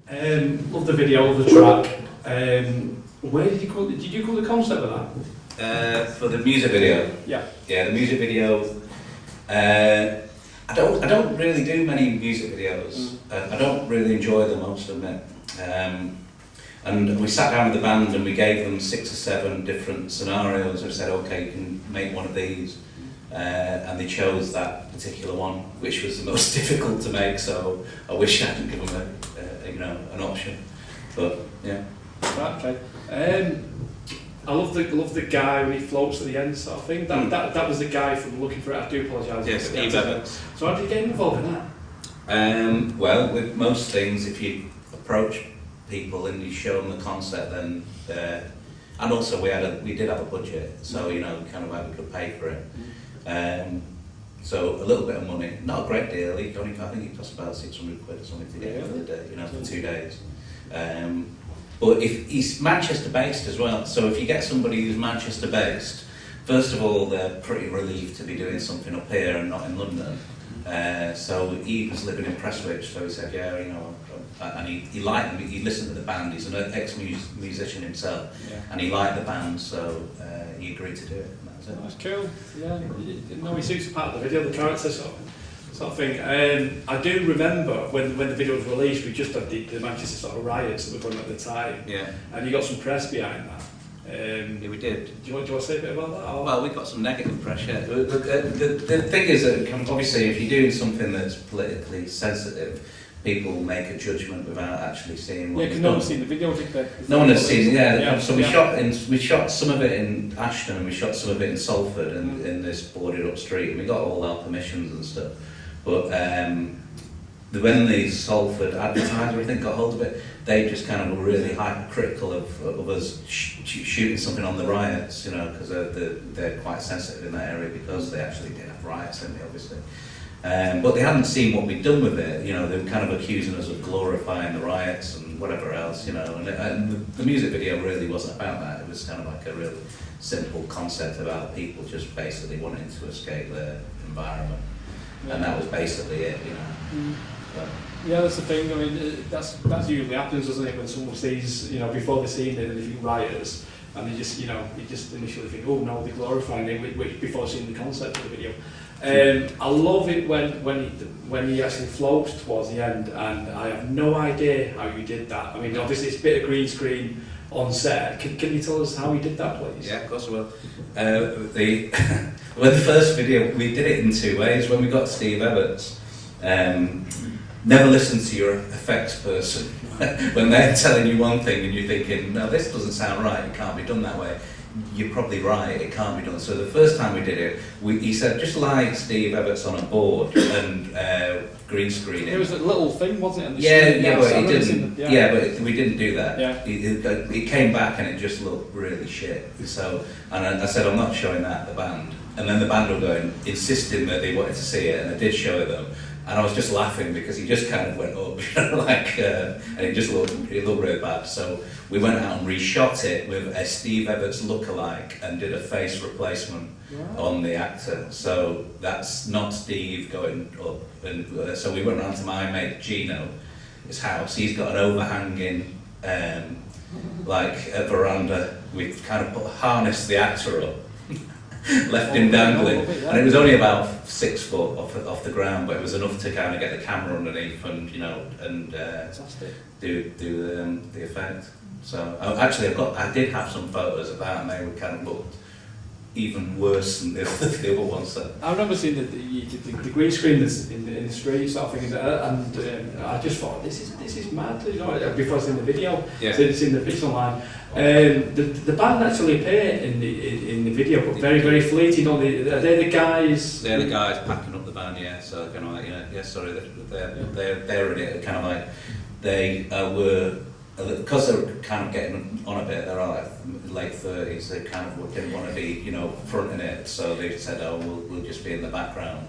Love the video, love the track. Where did you call? Did you call the concept of that? For the music video. Yeah. Yeah, the music video. I don't really do many music videos. I don't really enjoy them, I must admit. And we sat down with the band and we gave them 6 or 7 different scenarios. We said, okay, you can make one of these. And they chose that particular one, which was the most difficult to make. So I wish I hadn't given them an option. But yeah. Right, okay. I love the guy when he floats at the end, sort of thing. That was the guy from Looking for It. I do apologise. Yes, Steve Evans. So how did you get involved in that? Well, with most things, if you approach people and you show them the concept, then and also we did have a budget, so kind of like we could pay for it. So a little bit of money, not a great deal. I think it cost about 600 quid or something to get it for the day, for 2 days. But if he's Manchester based as well, so if you get somebody who's Manchester based, first of all they're pretty relieved to be doing something up here and not in London. So he was living in Prestwich, so he said, and he liked them. He listened to the band. He's an ex-musician himself, and he liked the band, so he agreed to do it. And that was it. That's cool. Yeah, no, he suits part of the video, the character sort of thing. I do remember when the video was released, we just had the Manchester sort of riots that were going on at the time. Yeah. And you got some press behind that. Yeah, we did. Do you want to say a bit about that? Or? Well, we got some negative pressure. The thing is that obviously if you're doing something that's politically sensitive, people make a judgment without actually seeing what because no one's seen the video, did they? No one has seen, So we shot some of it in Ashton and we shot some of it in Salford in this boarded up street, and we got all our permissions and stuff. But when the Salford Advertiser, I think, got hold of it, they just kind of were really hypercritical of us shooting something on the riots, because they're quite sensitive in that area because they actually did have riots, didn't they, obviously. But they hadn't seen what we'd done with it. They were kind of accusing us of glorifying the riots and whatever else, and the music video really wasn't about that. It was kind of like a really simple concept about people just basically wanting to escape their environment. And that was basically it, But, yeah, that's the thing. I mean, that's usually happens, doesn't it? When someone sees, before they've seen it, and they think rioters, and they just, you just initially think, oh no, they're glorifying it, which before seeing the concept of the video. I love it when he actually floats towards the end, and I have no idea how you did that. I mean, obviously it's a bit of green screen on set. Can you tell us how you did that, please? Yeah, of course I will. When the first video, we did it in 2 ways. When we got Steve Evans, never listen to your effects person. When they're telling you one thing and you're thinking, no, this doesn't sound right, it can't be done that way. You're probably right, it can't be done. So the first time we did it, he said, just lie Steve Evans on a board and green screen it. It was a little thing, wasn't it? But we didn't do that. Yeah. It came back and it just looked really shit. So, and I said, I'm not showing that at the band. And then the band were going, insisting that they wanted to see it, and I did show them. And I was just laughing because he just kind of went up, and it looked really bad. So we went out and reshot it with a Steve Evans lookalike and did a face replacement on the actor. So that's not Steve going up. And so we went round to my mate Kino, his house. He's got an overhanging, a veranda. We kind of harnessed the actor up. Left him dangling, and it was only about 6 foot off the ground, but it was enough to kind of get the camera underneath and do the effect. So I did have some photos of that, and they would kind of looked even worse than the other ones. So. I remember seeing the green screen that's in the street sort of thing, and I just thought this is mad, before I seen the video. Yeah. So it's in the video online. The band actually appear in the video, but very, very fleeting. Are they the guys? They're the guys packing up the band, yeah. So kind of like, sorry, they're in it. Kind of like they were, because they're kind of getting on a bit. They're like late 30s. They kind of didn't want to be, fronting it. So they said, "Oh, we'll just be in the background."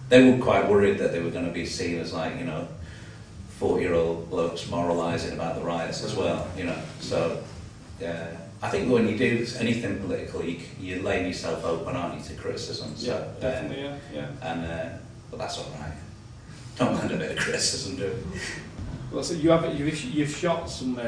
They were quite worried that they were going to be seen as 40-year-old blokes moralising about the riots as well, So. Yeah, I think when you do anything political, you're laying yourself open, aren't you, to criticism? So, yeah, definitely, yeah. But that's all right. Don't mind a bit of criticism, do we? Well, so you've shot some.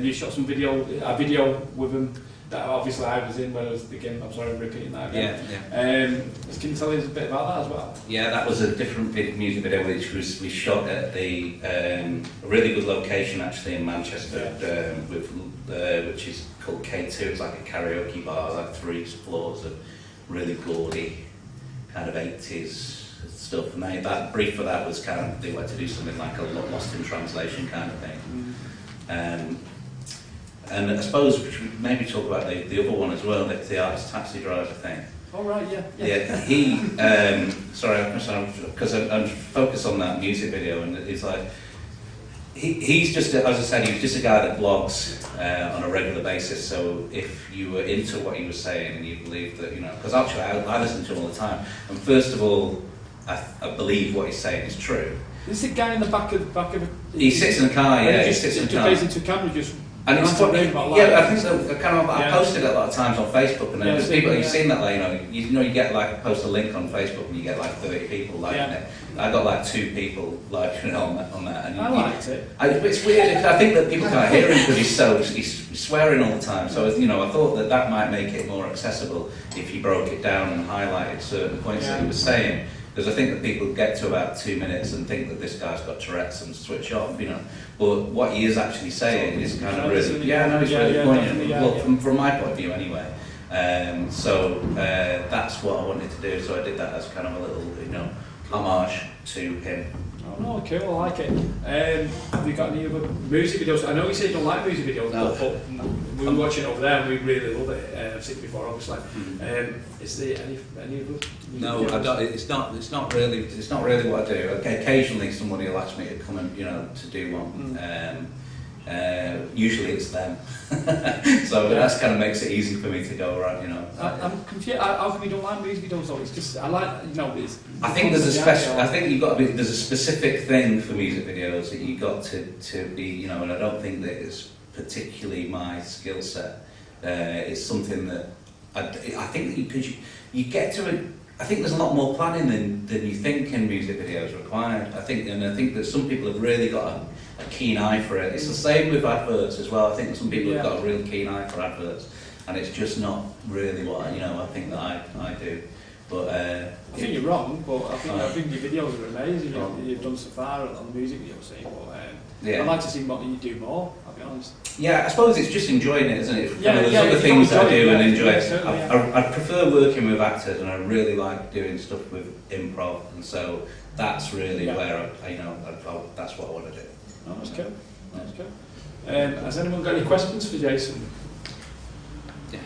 You shot some a video with him that obviously I was in when I was again. I'm sorry, I'm repeating that again. Can you tell us a bit about that as well? Yeah, that was a different music video which we shot at the a really good location actually in Manchester, which is called K2. It's like a karaoke bar, like 3 floors of really gaudy kind of 80s stuff. And that brief for that was kind of they wanted to do something like a Lost in Translation kind of thing. And I suppose we should maybe talk about the other one as well, the artist taxi driver thing. Oh right, yeah. Yeah, he. Sorry, because I'm focused on that music video, and it's like he's just, as I said, he was just a guy that blogs on a regular basis. So if you were into what he was saying and you believed that, because actually I listen to him all the time, and first of all, I believe what he's saying is true. Is the guy in the back of a... He sits in the car, yeah. He sits in the car. Into a camera, just... And it's about I think so. I posted it a lot of times on Facebook, and there's people you've seen that, like, you get like post a link on Facebook, and you get like 30 people liking it. I got like 2 people liking on that. And I liked it. It's weird. I think that people can't hear him because he's swearing all the time. So I thought that might make it more accessible if he broke it down and highlighted certain points that he was saying. Because I think that people get to about 2 minutes and think that this guy's got Tourette's and switch off, But what he is actually saying is kind of really, it's really poignant. Well, from my point of view anyway. So that's what I wanted to do. So I did that as kind of a little, homage to him. Oh no, cool, I like it. Have you got any other music videos? I know you say you don't like music videos, but we were watching it over there and we really love it. I've seen it before, obviously. Is there any other? No, I don't. It's not really what I do. Okay, occasionally somebody will ask me to come and to do one. Usually it's them, so that's kind of makes it easy for me to go around. I'm confused. How come you don't like music videos? Though? It's just I like It's, I think there's a special. I think there's a specific thing for music videos that you got to be. And I don't think that it's particularly my skill set. It's something that I think that you get to it. I think there's a lot more planning than you think in music videos required. I think that some people have really got a keen eye for it. It's the same with adverts as well. I think some people have got a real keen eye for adverts, and it's just not really what I think that I do. But I think you're wrong. But I think your videos are amazing. You've done so far on the music video scene. But I'd like to see what you do more. I'll be honest. Yeah, I suppose it's just enjoying it, isn't it? There's other things that I do and enjoy it. I prefer working with actors, and I really like doing stuff with improv, and so that's really where that's what I want to do. Oh, that's cool. That's cool. Has anyone got any questions for Jason? Yeah.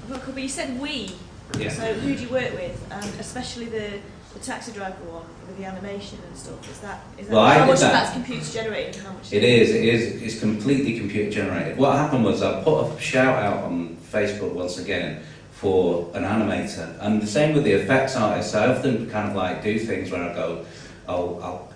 But you said we. Yeah. So who do you work with, especially the taxi driver one with the animation and stuff? Is that how much of that's computer generated? How much? It is. It's completely computer generated. What happened was I put a shout out on Facebook once again for an animator, and the same with the effects artists. I often kind of like do things where I go, I'll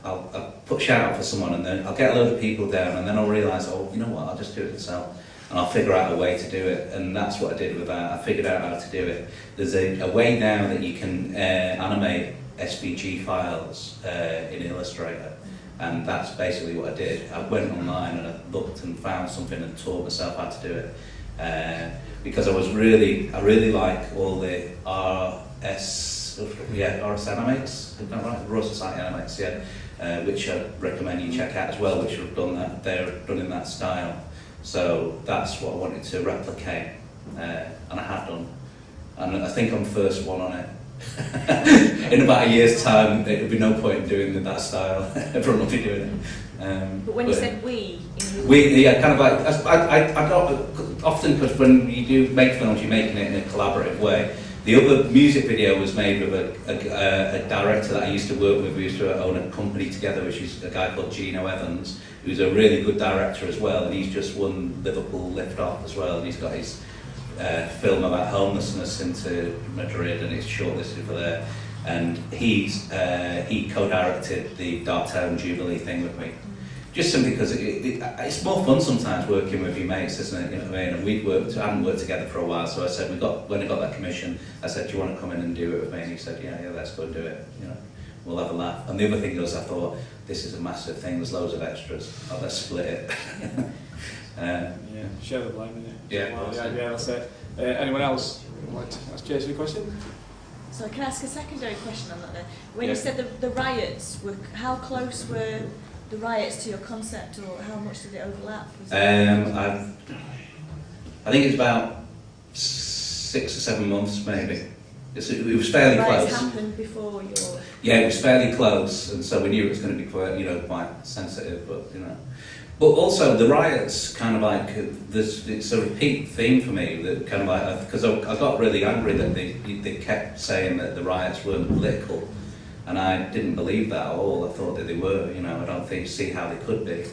put a shout out for someone, and then I'll get a load of people down, and then I'll realise, you know what, I'll just do it myself. And I'll figure out a way to do it, and that's what I did with that. I figured out how to do it. There's a way now that you can animate SVG files in Illustrator, and that's basically what I did. I went online and I looked and found something and taught myself how to do it, because I really like all the RS Animates, is that right? Royal Society Animates, which I recommend you check out as well, which have done that. They're done in that style. So that's what I wanted to replicate, and I have done. And I think I'm first one on it. In about a year's time, there would be no point in doing that style. Everyone will be doing it. But when you said we, kind of like I don't often, because when you do make films, you're making it in a collaborative way. The other music video was made with a director that I used to work with. We used to own a company together, which is a guy called Gino Evans, who's a really good director as well, and he's just won Liverpool Lift Off as well, and he's got his film about homelessness into Madrid, and it's shortlisted for there. And he co-directed the Town Jubilee thing with me. Just simply because it's more fun sometimes working with your mates, isn't it? You know what I mean? And I hadn't worked together for a while, so I said, when I got that commission, I said, do you want to come in and do it with me? And he said, yeah, let's go and do it. we'll have a laugh. And the other thing was, I thought, this is a massive thing, there's loads of extras, let's split it. Share the blame, innit? Yeah, that's it. Anyone else like to ask Jason a question? So can I ask a secondary question on that then? When you said the riots, how close were the riots to your concept, or how much did it overlap? I think it's about 6 or 7 months maybe. It was fairly close. Riots happened before your... Yeah, it was fairly close, and so we knew it was going to be quite sensitive, but But also the riots, kind of like it's a repeat theme for me. That kind of like, because I got really angry that they kept saying that the riots weren't political, and I didn't believe that at all. I thought that they were. I don't see how they could be.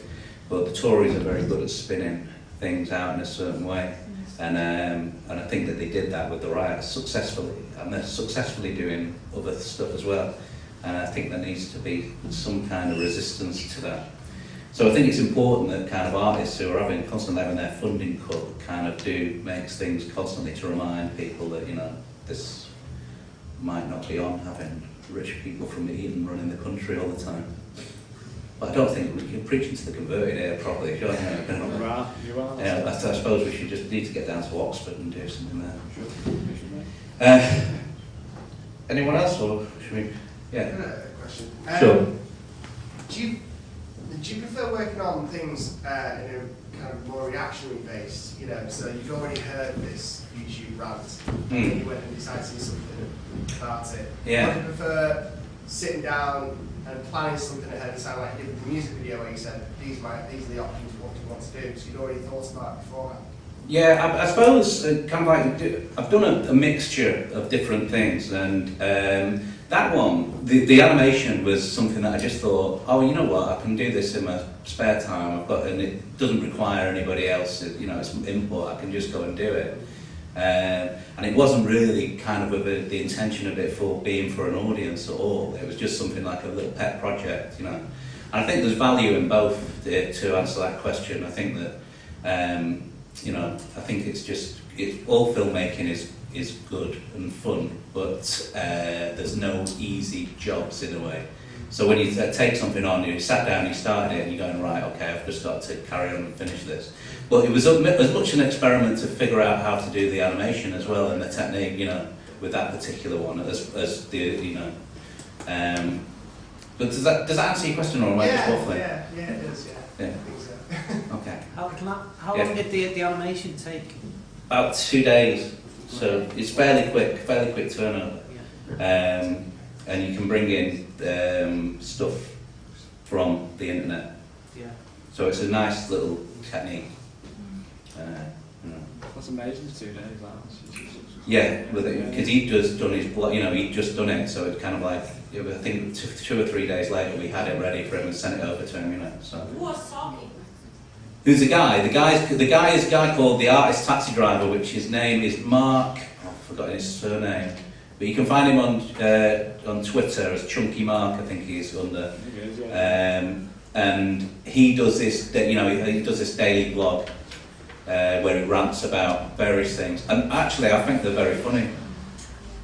But the Tories are very good at spinning things out in a certain way, and I think that they did that with the riots successfully, and they're successfully doing other stuff as well. And I think there needs to be some kind of resistance to that. So I think it's important that kind of artists who are constantly having their funding cut kind of makes things constantly to remind people that, this might not be on, having rich people from Eden running the country all the time. But I don't think we can preach into the converted here properly, sure. I suppose we should just need to get down to Oxford and do something there. Anyone else, or should we? Yeah. Question. Sure. Do you prefer working on things in a kind of more reactionary based? So you've already heard this YouTube rant, and you went and decided to do something about it. Yeah. Or do you prefer sitting down and planning something ahead of time, like you did with the music video where you said these are the options of what you want to do, so you'd already thought about it beforehand? Yeah, I suppose kind of like I've done a mixture of different things, and that one, the animation was something that I just thought, oh, you know what, I can do this in my spare time. And it doesn't require anybody else's, it's input. I can just go and do it. And it wasn't really kind of with the intention of it being for an audience at all. It was just something like a little pet project, And I think there's value in both to answer that question. I think that, I think all filmmaking is good and fun, but there's no easy jobs in a way. So when you take something on, you sat down, you started it, and you're going, right, okay, I've just got to carry on and finish this. But it was as much an experiment to figure out how to do the animation as well, and the technique, with that particular one, as the, But does that answer your question, or am I just waffling? Yeah, it does, yeah. I think so. Okay. How long did the animation take? About 2 days. So it's fairly quick turnover, and you can bring in stuff from the internet. Yeah. So it's a nice little technique. That's amazing. 2 days. Yeah, because he'd just done his, he'd just done it. So it's kind of like, I think 2 or 3 days later we had it ready for him and sent it over to him. So. Who was talking? Who's the guy? The guy is a guy called the Artist Taxi Driver, which his name is Mark. I've forgotten his surname, but you can find him on Twitter as Chunky Mark. I think he's under. And he does this. He does this daily blog where he rants about various things. And actually, I think they're very funny.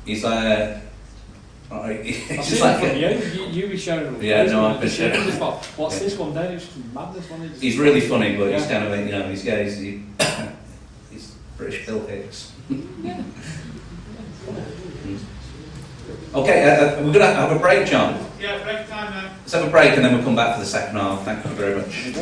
He's like. It's like you be showing them. Yeah, no, I've been showing them. What's this one down? It's madness one. He's really funny, but he's kind of he's British Bill Hicks. Yeah. Okay, we're going to have a break, John. Yeah, break time now. Let's have a break and then we'll come back for the second half. Thank you very much.